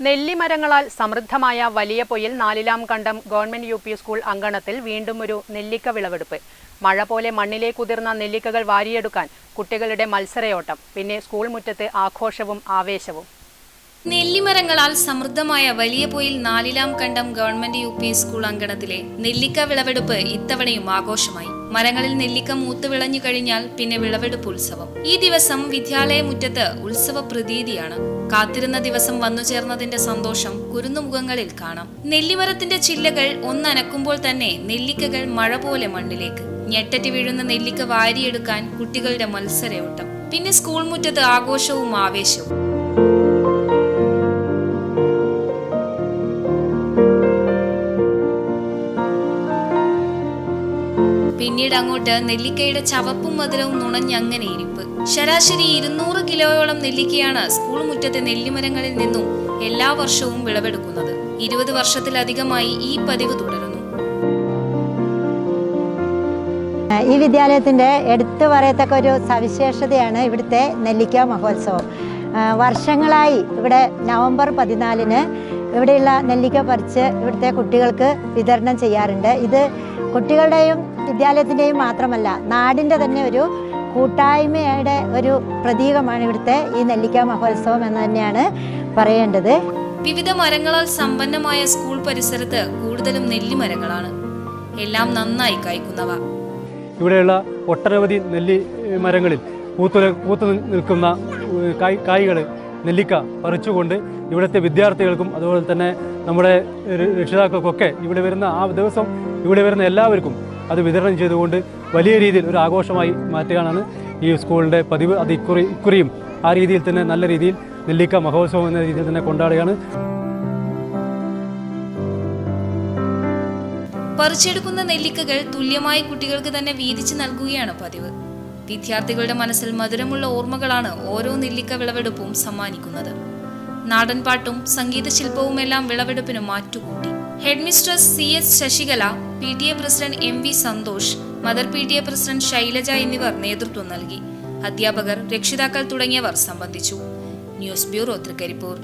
നെല്ലിമരങ്ങളാൽ സമൃദ്ധമായ വലിയ പൊയിൽ നാലിലാം കണ്ടം ഗവൺമെന്റ് യു പി സ്കൂൾ അങ്കണത്തിൽ വീണ്ടും ഒരു നെല്ലിക്ക വിളവെടുപ്പ്. മഴ പോലെ മണ്ണിലേക്കുതിർന്ന നെല്ലിക്കകൾ വാരിയെടുക്കാൻ കുട്ടികളുടെ മത്സരയോട്ടം. പിന്നെ സ്കൂൾ മുറ്റത്ത് ആഘോഷവും ആവേശവും. നെല്ലിമരങ്ങളാൽ സമൃദ്ധമായ വലിയ പൊയിൽ നാലിലാം കണ്ടം ഗവൺമെന്റ് യു പി സ്കൂൾ അങ്കണത്തിലെ നെല്ലിക്ക വിളവെടുപ്പ് ഇത്തവണയും ആഘോഷമായി. മരങ്ങളിൽ നെല്ലിക്ക മൂത്ത് വിളഞ്ഞു കഴിഞ്ഞാൽ പിന്നെ വിളവെടുപ്പ് ഉത്സവം. ഈ ദിവസം വിദ്യാലയ മുറ്റത്ത് ഉത്സവ പ്രതീതിയാണ്. കാത്തിരുന്ന ദിവസം വന്നു ചേർന്നതിന്റെ സന്തോഷം കുരുന്നുമുഖങ്ങളിൽ കാണാം. നെല്ലിമരത്തിന്റെ ചില്ലകൾ ഒന്നനക്കുമ്പോൾ തന്നെ നെല്ലിക്കകൾ മഴ പോലെ മണ്ണിലേക്ക് ഞെട്ടറ്റി വീഴുന്ന നെല്ലിക്ക വാരിയെടുക്കാൻ കുട്ടികളുടെ മത്സരയോട്ടം. പിന്നെ സ്കൂൾ മുറ്റത്ത് ആഘോഷവും ആവേശവും. പിന്നീട് അങ്ങോട്ട് നെല്ലിക്കയുടെ ചവപ്പും മധുരവും നുണഞ്ഞങ്ങനെ ഇരിപ്പ്. ശരാശരി 200 കിലോയോളം നെല്ലിക്കയാണ് സ്കൂൾ മുറ്റത്തെ നെല്ലിമരങ്ങളിൽ നിന്നും എല്ലാ വർഷവും വിളവെടുക്കുന്നത്. 20 വർഷത്തിലധികമായി ഈ പതിവ് തുടരുന്നു. ഈ വിദ്യാലയത്തിന്റെ എടുത്തു പറയത്തക്ക ഒരു സവിശേഷതയാണ് ഇവിടുത്തെ നെല്ലിക്ക മഹോത്സവം. വർഷങ്ങളായി ഇവിടെ നവംബർ 14-ന് ഇവിടെയുള്ള നെല്ലിക്ക പറിച്ച് ഇവിടുത്തെ കുട്ടികൾക്ക് വിതരണം ചെയ്യാറുണ്ട്. ഇത് കുട്ടികളുടെയും വിദ്യാലയത്തിൻ്റെയും മാത്രമല്ല, നാടിൻ്റെ തന്നെ ഒരു കൂട്ടായ്മയുടെ ഒരു പ്രതീകമാണ് ഇവിടുത്തെ ഈ നെല്ലിക്ക മഹോത്സവം എന്ന് തന്നെയാണ് പറയേണ്ടത്. വിവിധ മരങ്ങളാൽ സമ്പന്നമായ സ്കൂൾ പരിസരത്ത് കൂടുതലും നെല്ലിമരങ്ങളാണ്, എല്ലാം നന്നായി കായ്ക്കുന്നവ. ഇവിടെയുള്ള ഒട്ടനവധി നെല്ലി മരങ്ങളിൽ പൂത്തു നിൽക്കുന്ന കായ്കൾ നെല്ലിക്ക പറിച്ചുകൊണ്ട് ഇവിടുത്തെ വിദ്യാർത്ഥികൾക്കും അതുപോലെ തന്നെ നമ്മുടെ രക്ഷിതാക്കൾക്കൊക്കെ ഇവിടെ വരുന്ന ആ ദിവസം ഇവിടെ വരുന്ന എല്ലാവർക്കും അത് വിതരണം ചെയ്തുകൊണ്ട് വലിയ രീതിയിൽ ഒരു ആഘോഷമായി മാറ്റുകയാണ് ഈ സ്കൂളിൻ്റെ പതിവ്. അത് ഇക്കുറിയും ആ രീതിയിൽ തന്നെ നല്ല രീതിയിൽ നെല്ലിക്ക മഹോത്സവം എന്ന രീതിയിൽ തന്നെ കൊണ്ടാടുകയാണ്. പറിച്ചെടുക്കുന്ന നെല്ലിക്കകൾ തുല്യമായി കുട്ടികൾക്ക് തന്നെ വീതിച്ചു നൽകുകയാണ് പതിവ്. വിദ്യാർത്ഥികളുടെ മനസ്സിൽ മധുരമുള്ള ഓർമ്മകളാണ് ഓരോ നെല്ലിക്ക വിളവെടുപ്പും സമ്മാനിക്കുന്നത്. നാടൻപാട്ടും സംഗീത ശില്പവുമെല്ലാം വിളവെടുപ്പിന് മാറ്റുകൂട്ടി. Headmistress CS Sasikala, PTA president MV Santhosh, mother PTA president Shylaja എന്നിവർ നേതൃത്വം നൽകി. അധ്യാപകർ, രക്ഷിതാക്കൾ തുടങ്ങിയവർ സംബന്ധിച്ചു. News bureau, Trikaripur.